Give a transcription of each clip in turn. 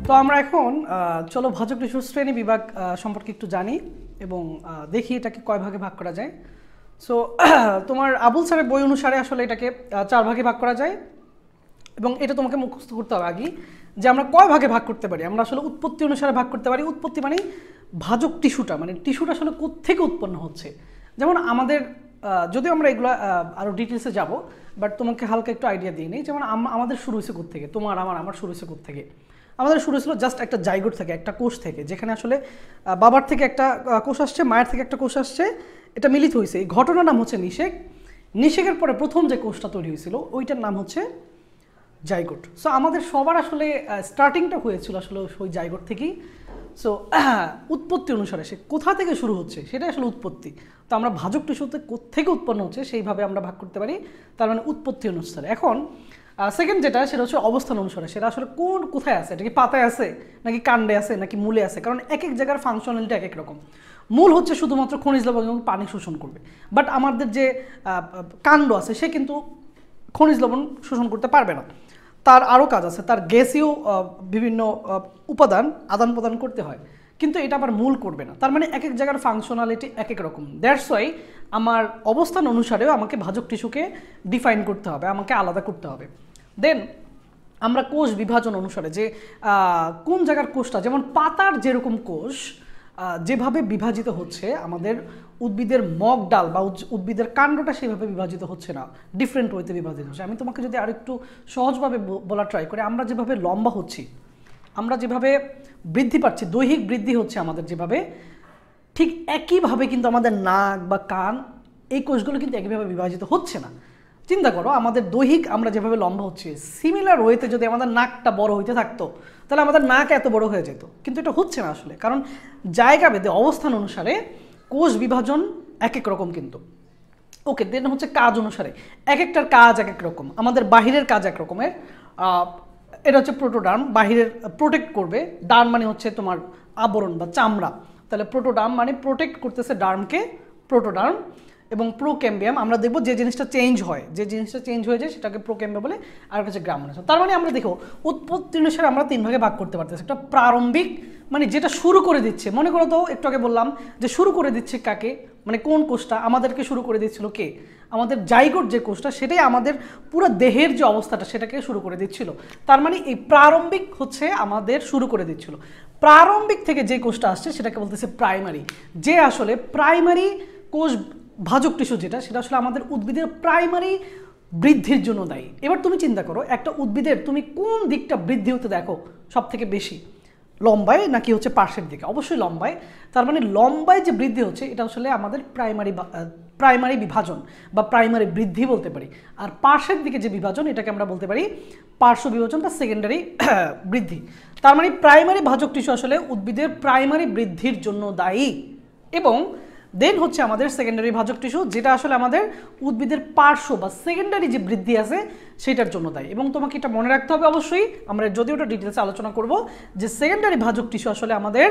তো আমরা এখন চলো ভাজক টিস্যুর শ্রেণী বিভাগ সম্পর্কে একটু জানি এবং দেখি এটাকে কয় ভাগে ভাগ করা যায়। সো তোমার আবুল স্যারের বই অনুসারে আসলে এটাকে 4 ভাগে ভাগ করা যায় এবং এটা তোমাকে মুখস্থ করতে হবে আগে যে আমরা কয় ভাগে ভাগ করতে পারি। আমরা আসলে উৎপত্তি অনুসারে ভাগ করতে পারি। উৎপত্তি মানে ভাজক টিস্যুটা, মানে টিস্যুটা আসলে কোত্থেকে উৎপন্ন হচ্ছে। যেমন আমাদের যদিও আমরা এগুলো আরও ডিটেলসে যাব, বাট তোমাকে হালকা একটু আইডিয়া দিয়ে নিই। যেমন আমাদের শুরু হয়েছে কোত্থেকে, তোমার আমার শুরু হয়েছে কোত্থেকে। আমাদের শুরু ছিল জাস্ট একটা জাইগোট থেকে, একটা কোষ থেকে, যেখানে আসলে বাবার থেকে একটা কোষ আসছে, মায়ের থেকে একটা কোষ আসছে, এটা মিলিত হয়েছে। এই ঘটনার নাম হচ্ছে নিষেক। নিষেকের পরে প্রথম যে কোষটা তৈরি হয়েছিল ওইটার নাম হচ্ছে জাইগোট। সো আমাদের সবার আসলে স্টার্টিংটা হয়েছিল আসলে ওই জাইগোট থেকেই। সো উৎপত্তি অনুসারে সে কোথা থেকে শুরু হচ্ছে সেটাই আসলে উৎপত্তি। তো আমরা ভাজক টিস্যুতে কোত্থেকে উৎপন্ন হচ্ছে সেইভাবে আমরা ভাগ করতে পারি, তার মানে উৎপত্তি অনুসারে। এখন সেকেন্ড যেটা, সেটা হচ্ছে অবস্থান অনুসারে। সেটা আসলে কোথায় আছে, এটা কি পাতায় আছে নাকি কাণ্ডে আছে নাকি মূলে আছে। কারণ এক এক জায়গার ফাংশনালিটি এক এক রকম। মূল হচ্ছে শুধুমাত্র খনিজ লবণ এবং পানি শোষণ করবে, বাট আমাদের যে কাণ্ড আছে সে কিন্তু খনিজ লবণ শোষণ করতে পারবে না। তার আরও কাজ আছে, তার গ্যাসীয় বিভিন্ন উপাদান আদান প্রদান করতে হয়, কিন্তু এটা আবার মূল করবে না। তার মানে এক এক জায়গার ফাংশনালিটি এক এক রকম। দ্যাটস ওয়াই আমার অবস্থান অনুসারেও আমাকে ভাজক টিস্যুকে ডিফাইন করতে হবে, আমাকে আলাদা করতে হবে। দেন আমরা কোষ বিভাজন অনুসারে যে কোন জায়গার কোষটা, যেমন পাতার যেরকম কোষ যেভাবে বিভাজিত হচ্ছে, আমাদের উদ্ভিদের মগ ডাল বা উদ্ভিদের কাণ্ডটা সেভাবে বিভাজিত হচ্ছে না, ডিফারেন্ট ওয়েতে বিভাজিত হচ্ছে। আমি তোমাকে যদি আরেকটু সহজভাবে বলা ট্রাই করি, আমরা যেভাবে লম্বা হচ্ছি, আমরা যেভাবে বৃদ্ধি পাচ্ছি, দৈহিক বৃদ্ধি হচ্ছে আমাদের যেভাবে, ঠিক একইভাবে কিন্তু আমাদের নাক বা কান, এই কোষগুলো কিন্তু একইভাবে বিভাজিত হচ্ছে না। চিন্তা করো, আমাদের দৈহিক আমরা যেভাবে লম্বা হচ্ছে, সিমিলার ওয়েতে যদি আমাদের নাকটা বড় হইতে থাকতো তাহলে আমাদের নাক এত বড় হয়ে যেত, কিন্তু এটা হচ্ছে না আসলে। কারণ জায়গা ভেদে অবস্থান অনুসারে কোষ বিভাজন এক এক রকম কিন্তু। ওকে, দেন হচ্ছে কাজ অনুসারে, এক একটার কাজ এক এক রকম। আমাদের বাহিরের কাজ এক রকমের, এটা হচ্ছে প্রোটোডার্ম, বাহিরের প্রোটেক্ট করবে। ডার্ম মানে হচ্ছে তোমার আবরণ বা চামড়া, তাহলে প্রোটোডার্ম মানে প্রোটেক্ট করতেছে ডার্মকে, প্রোটোডার্ম। এবং প্রোক্যাম্বিয়াম আমরা দেখবো যে জিনিসটা চেঞ্জ হয়, যে জিনিসটা চেঞ্জ হয়ে যায় সেটাকে প্রোক্যাম্বিয়াম বলে, আর হচ্ছে গ্রামন। তার মানে আমরা দেখো উৎপত্তি অনুসারে আমরা 3 ভাগে ভাগ করতে পারতেছি। একটা প্রারম্ভিক, মানে যেটা শুরু করে দিচ্ছে। মনে করো তো একটু আগে বললাম যে শুরু করে দিচ্ছে কাকে, মানে কোন কোষটা আমাদেরকে শুরু করে দিচ্ছিল, কে? আমাদের জাইগোট যে কোষটা, সেটাই আমাদের পুরো দেহের যে অবস্থাটা সেটাকে শুরু করে দিচ্ছিল। তার মানে এই প্রারম্ভিক হচ্ছে আমাদের শুরু করে দিচ্ছিল। প্রারম্ভিক থেকে যে কোষটা আসছে সেটাকে বলতেছে প্রাইমারি, যে আসলে প্রাইমারি কোষ ভাজক টিস্যু যেটা, সেটা আসলে আমাদের উদ্ভিদের প্রাইমারি বৃদ্ধির জন্য দায়ী। এবার তুমি চিন্তা করো, একটা উদ্ভিদের তুমি কোন দিকটা বৃদ্ধি হতে দেখো সব থেকে বেশি, লম্বায় নাকি হচ্ছে পার্শ্বের দিকে? অবশ্যই লম্বায়। তার মানে লম্বায় যে বৃদ্ধি হচ্ছে এটা আসলে আমাদের প্রাইমারি বিভাজন বা প্রাইমারি বৃদ্ধি বলতে পারি। আর পার্শ্বের দিকে যে বিভাজন, এটাকে আমরা বলতে পারি পার্শ্ব বিভাজন বা সেকেন্ডারি বৃদ্ধি। তার মানে প্রাইমারি ভাজক টিস্যু আসলে উদ্ভিদের প্রাইমারি বৃদ্ধির জন্য দায়ী, এবং দেন হচ্ছে আমাদের সেকেন্ডারি ভাজক টিস্যু, যেটা আসলে আমাদের উদ্ভিদের পার্শ্ব বা সেকেন্ডারি যে বৃদ্ধি আছে সেটার জন্য দায়ী। এবং তোমাকে এটা মনে রাখতে হবে অবশ্যই, আমরা যদিও ওটা ডিটেলসে আলোচনা করব, যে সেকেন্ডারি ভাজক টিস্যু আসলে আমাদের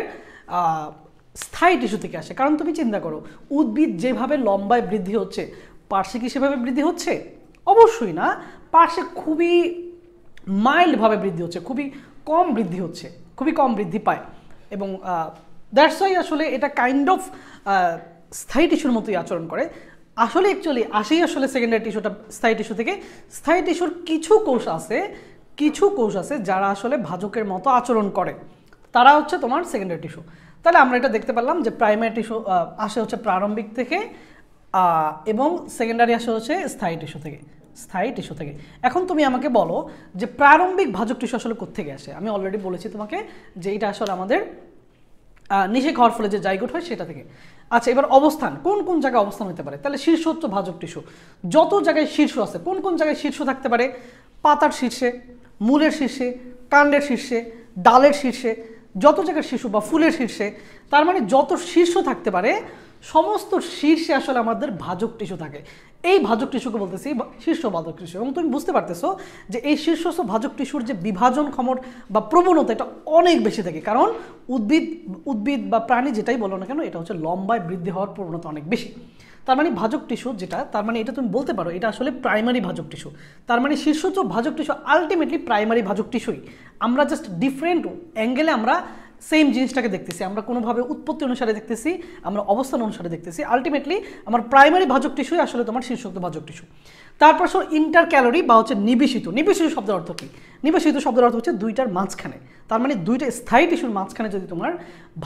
স্থায়ী টিস্যু থেকে আসে। কারণ তুমি চিন্তা করো, উদ্ভিদ যেভাবে লম্বায় বৃদ্ধি হচ্ছে, পার্শ্বে কি সেভাবে বৃদ্ধি হচ্ছে? অবশ্যই না। পার্শ্বে খুবই মাইল্ডভাবে বৃদ্ধি হচ্ছে, খুবই কম বৃদ্ধি হচ্ছে, খুবই কম বৃদ্ধি পায়। এবং দ্যাটস ওয়াই আসলে এটা কাইন্ড অফ স্থায়ী টিস্যুর মতোই আচরণ করে। আসলে অ্যাকচুয়ালি আসেই আসলে সেকেন্ডারি টিস্যুটা স্থায়ী টিস্যু থেকে। স্থায়ী টিস্যুর কিছু কোষ আছে যারা আসলে ভাজকের মতো আচরণ করে, তারা হচ্ছে তোমার সেকেন্ডারি টিস্যু। তাহলে আমরা এটা দেখতে পারলাম যে প্রাইমারি টিস্যু আসে হচ্ছে প্রারম্ভিক থেকে, এবং সেকেন্ডারি আসে হচ্ছে স্থায়ী টিস্যু থেকে। এখন তুমি আমাকে বলো যে প্রারম্ভিক ভাজক টিস্যু আসলে কোত্থেকে আসে। আমি অলরেডি বলেছি তোমাকে যে এটা আসলে আমাদের নিষেক হওয়ার ফলে যে জাইগোট হয় সেটা থেকে। আচ্ছা, এবার অবস্থান, কোন কোন জায়গায় অবস্থান হতে পারে? তাহলে শীর্ষ হচ্ছে ভাজক টিস্যু। যত জায়গায় শীর্ষ আছে, কোন কোন জায়গায় শীর্ষ থাকতে পারে? পাতার শীর্ষে, মূলের শীর্ষে, কাণ্ডের শীর্ষে, ডালের শীর্ষে, যত জায়গায় শীর্ষ বা ফুলের শীর্ষে। তার মানে যত শীর্ষ থাকতে পারে সমস্ত শীর্ষে আসলে আমাদের ভাজক টিস্যু থাকে। এই ভাজক টিস্যুকে বলতেছি শীর্ষ ভাজক টিস্যু। এবং তুমি বুঝতে পারতেছো যে এই শীর্ষস্থ ভাজক টিস্যুর যে বিভাজন ক্ষমতা বা প্রবণতা, এটা অনেক বেশি থাকে। কারণ উদ্ভিদ বা প্রাণী যেটাই বলো না কেন, এটা হচ্ছে লম্বায় বৃদ্ধি হওয়ার প্রবণতা অনেক বেশি। তার মানে ভাজক টিস্যু যেটা, তার মানে এটা তুমি বলতে পারো এটা আসলে প্রাইমারি ভাজক টিস্যু। তার মানে শীর্ষজ ভাজক টিস্যু আলটিমেটলি প্রাইমারি ভাজক টিস্যুই। আমরা জাস্ট ডিফারেন্ট অ্যাঙ্গেলে আমরা সেম জিনিসটাকে দেখতেছি, আমরা কোনোভাবে উৎপত্তি অনুসারে দেখতেছি, আমরা অবস্থান অনুসারে দেখতেছি। আলটিমেটলি আমার প্রাইমারি ভাজক টিস্যুই আসলে তোমার শীর্ষোক্ত ভাজক টিস্যু। তারপর ইন্টার ক্যালোরি বা হচ্ছে নিবেশিত। নিবেশিত শব্দের অর্থ কি? নিবেশিত শব্দের অর্থ হচ্ছে দুইটার মাঝখানে, তার মানে দুইটা স্থায়ী টিস্যুর মাঝখানে যদি তোমার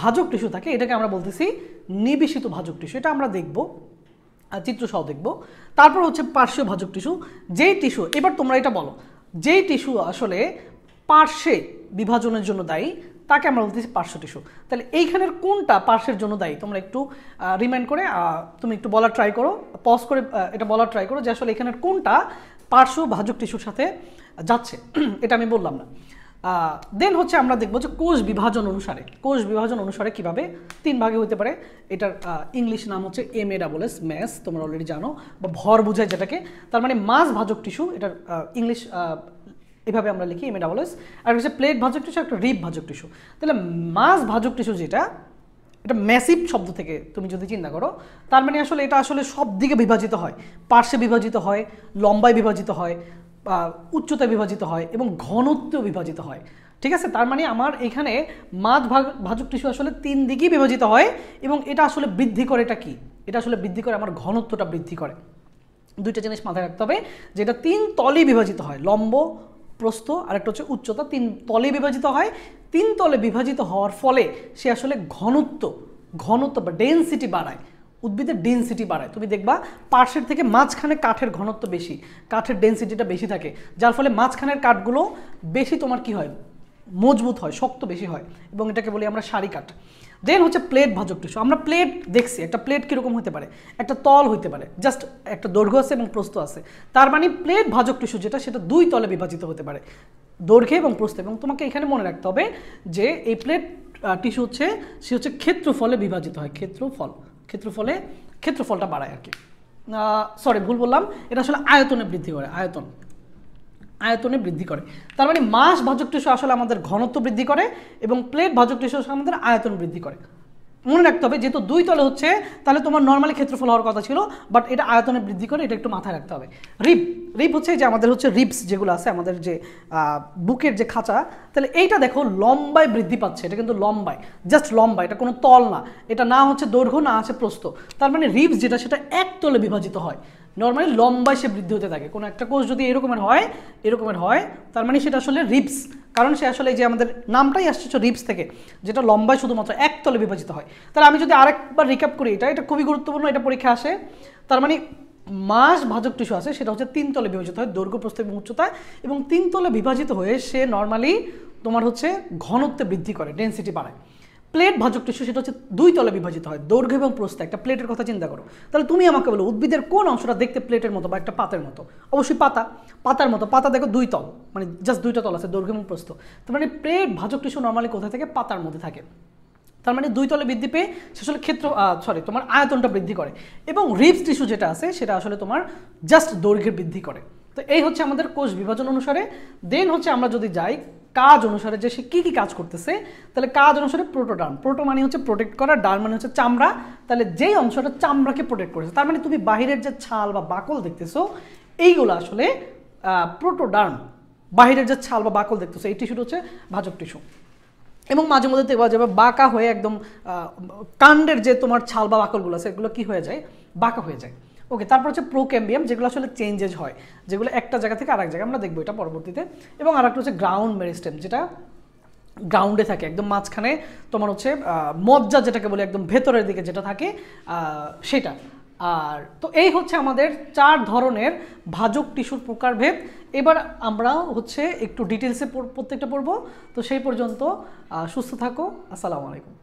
ভাজক টিস্যু থাকে এটাকে আমরা বলতেছি নিবেশিত ভাজক টিস্যু। এটা আমরা দেখব, চিত্র সহ দেখব। তারপর হচ্ছে পার্শ্বীয় ভাজক টিস্যু, যেই টিস্যু, এবার তোমরা এটা বলো, যেই টিস্যু আসলে পার্শ্বে বিভাজনের জন্য দায়ী তাকে আমরা বলতেছি পার্শ্ব টিস্যু। তাহলে এইখানের কোনটা পার্শ্বের জন্য দায়ী তোমরা একটু রিমাইন্ড করে তুমি একটু বলার ট্রাই করো, পজ করে এটা বলার ট্রাই করো যে আসলে এখানের কোনটা পার্শ্ব ভাজক টিস্যুর সাথে যাচ্ছে। এটা আমি বললাম না। দেন হচ্ছে আমরা দেখবো যে কোষ বিভাজন অনুসারে কিভাবে 3 ভাগে হতে পারে। এটার ইংলিশ নাম হচ্ছে MASS, ম্যাস, তোমরা অলরেডি জানো, বা ভর বোঝায় যেটাকে। তার মানে মাস ভাজক টিস্যু, এটার ইংলিশ এভাবে আমরা লিখি MASS। আর হচ্ছে প্লেট ভাজক টিস্যু, একটা রিব ভাজক টিস্যু। তাহলে মাস ভাজক টিস্যু যেটা, এটা ম্যাসিভ শব্দ থেকে তুমি যদি চিন্তা করো, তার মানে আসলে এটা আসলে সব দিকে বিভাজিত হয়, পার্শ্বে বিভাজিত হয়, লম্বায় বিভাজিত হয়, উচ্চতায় বিভাজিত হয় এবং ঘনত্বেও বিভাজিত হয়। ঠিক আছে, তার মানে আমার এখানে মাঝ ভাজক টিস্যু আসলে 3 দিকেই বিভাজিত হয় এবং এটা আসলে বৃদ্ধি করে, এটা কি? এটা আসলে বৃদ্ধি করে আমার ঘনত্বটা বৃদ্ধি করে। দুইটা জিনিস মাথায় রাখতে হবে, যেটা 3 তলে বিভাজিত হয়, লম্ব, প্রস্থ আর একটা হচ্ছে উচ্চতা, 3 তলে বিভাজিত হয়। 3 তলে বিভাজিত হওয়ার ফলে সে আসলে ঘনত্ব বা ডেনসিটি বাড়ায়, উদ্ভিদের ডেনসিটি বাড়ায়। তুমি দেখবা পার্শ্বের থেকে মাঝখানে কাঠের ঘনত্ব বেশি, কাঠের ডেনসিটিটা বেশি থাকে, যার ফলে মাঝখানের কাঠগুলো বেশি তোমার কি হয়, মজবুত হয়, শক্ত বেশি হয়, এবং এটাকে বলি আমরা সারি কাঠ। দেন হচ্ছে প্লেট ভাজক টিস্যু। আমরা প্লেট দেখছি, একটা প্লেট কীরকম হতে পারে, একটা তল হইতে পারে, জাস্ট একটা দৈর্ঘ্য আছে এবং প্রস্থ আছে। তার মানে প্লেট ভাজক টিস্যু যেটা, সেটা 2 তলে বিভাজিত হতে পারে, দৈর্ঘ্যে এবং প্রস্থে। এবং তোমাকে এখানে মনে রাখতে হবে যে এই প্লেট টিস্যু হচ্ছে, সে হচ্ছে ক্ষেত্রফলে বিভাজিত হয়, ক্ষেত্রফলটা বাড়ায় আর কি। সরি, ভুল বললাম, এটা আসলে আয়তনে বৃদ্ধি করে, আয়তনে বৃদ্ধি করে। তার মানে মাস ভাজক টিস্যু আসলে আমাদের ঘনত্ব বৃদ্ধি করে এবং প্লেট ভাজক টিস্যু আমাদের আয়তন বৃদ্ধি করে। মনে রাখতে হবে, যেহেতু 2 তলে হচ্ছে, তাহলে তোমার নর্মালি ক্ষেত্রফল হওয়ার কথা ছিল, বাট এটা আয়তনে বৃদ্ধি করে, এটা একটু মাথায় রাখতে হবে। রিব হচ্ছে যে আমাদের হচ্ছে রিবস যেগুলো আছে, আমাদের যে বুকের যে খাঁচা, তাহলে এইটা দেখো লম্বায় বৃদ্ধি পাচ্ছে, এটা কিন্তু লম্বায়, জাস্ট লম্বা, এটা কোনো তল না, এটা না হচ্ছে দৈর্ঘ্য না আছে প্রস্থ। তার মানে রিবস যেটা, সেটা 1 তলে বিভাজিত হয়, নর্মালি লম্বায় সে বৃদ্ধি হতে থাকে। কোনো একটা কোষ যদি এরকমের হয়, তার মানে সেটা আসলে রিবস, কারণ সে আসলে এই যে আমাদের নামটাই আসছে রিবস থেকে, যেটা লম্বায় শুধুমাত্র 1 তলে বিভাজিত হয়। তাহলে আমি যদি আরেকবার রিক্যাপ করি, এটা খুবই গুরুত্বপূর্ণ, এটা পরীক্ষা আসে। তার মানে মাস ভাজক টিস্যু আছে, সেটা হচ্ছে 3 তলে বিভাজিত হয়, দৈর্ঘ্য, প্রস্থ এবং উচ্চতায়, এবং 3 তলে বিভাজিত হয়ে সে নর্মালি তোমার হচ্ছে ঘনত্বে বৃদ্ধি করে, ডেনসিটি বাড়ায়। প্লেট ভাজক টিস্যু সেটা হচ্ছে 2 তলে বিভাজিত হয়, দৈর্ঘ্য এবং প্রস্থে। একটা প্লেটের কথা চিন্তা করো, তাহলে তুমি আমাকে বলো উদ্ভিদের কোন অংশটা দেখতে প্লেটের মতো বা একটা পাতের মতো? অবশ্যই পাতার মতো। পাতা দেখো 2 তল, মানে জাস্ট 2টা তল আছে, দৈর্ঘ্য এবং প্রস্থ। তার মানে প্লেট ভাজক টিস্যু নর্মালি কোথায় থাকে? পাতার মধ্যে থাকে। তার মানে 2 তলে বৃদ্ধি পেয়ে সে আসলে তোমার আয়তনটা বৃদ্ধি করে। এবং রিবস টিস্যু যেটা আছে, সেটা আসলে তোমার জাস্ট দৈর্ঘ্যের বৃদ্ধি করে। তো এই হচ্ছে আমাদের কোষ বিভাজন অনুসারে। দেন হচ্ছে আমরা যদি যাই কাজ অনুসারে, যে সে কী কাজ করতেছে, তাহলে কাজ অনুসারে প্রোটোডার্ম। প্রোটো মানে হচ্ছে প্রোটেক্ট করা, ডার্ম মানে হচ্ছে চামড়া। তাহলে যেই অংশটা চামড়াকে প্রোটেক্ট করেছে, তার মানে তুমি বাহিরের যে ছাল বা বাকল দেখতেছো, এইগুলো আসলে প্রোটোডার্ম। বাহিরের যে ছাল বা বাকল দেখতেছো, এই টিস্যুটা হচ্ছে ভাজক টিস্যু। এবং মাঝে মধ্যে দেখবা যাবে বাঁকা হয়ে একদম কাণ্ডের যে তোমার ছাল বা বাকলগুলো আছে, এগুলো কি হয়ে যায়? বাঁকা হয়ে যায়। ওকে, তারপর হচ্ছে প্রোক্যাম্বিয়াম, যেগুলো আসলে চেঞ্জেস হয়, যেগুলো একটা জায়গা থেকে আরেক জায়গায়, আমরা দেখবো এটা পরবর্তীতে। এবং আরেকটা হচ্ছে গ্রাউন্ড মেরিস্টেম, যেটা গ্রাউন্ডে থাকে, একদম মাঝখানে তোমার হচ্ছে মজ্জা যেটাকে বলে, একদম ভেতরের দিকে যেটা থাকে সেটা। আর তো এই হচ্ছে আমাদের 4 ধরনের ভাজক টিস্যুর প্রকারভেদ। এবার আমরা হচ্ছে একটু ডিটেলসে প্রত্যেকটা পড়বো। তো সেই পর্যন্ত সুস্থ থাকো। আসসালামু আলাইকুম।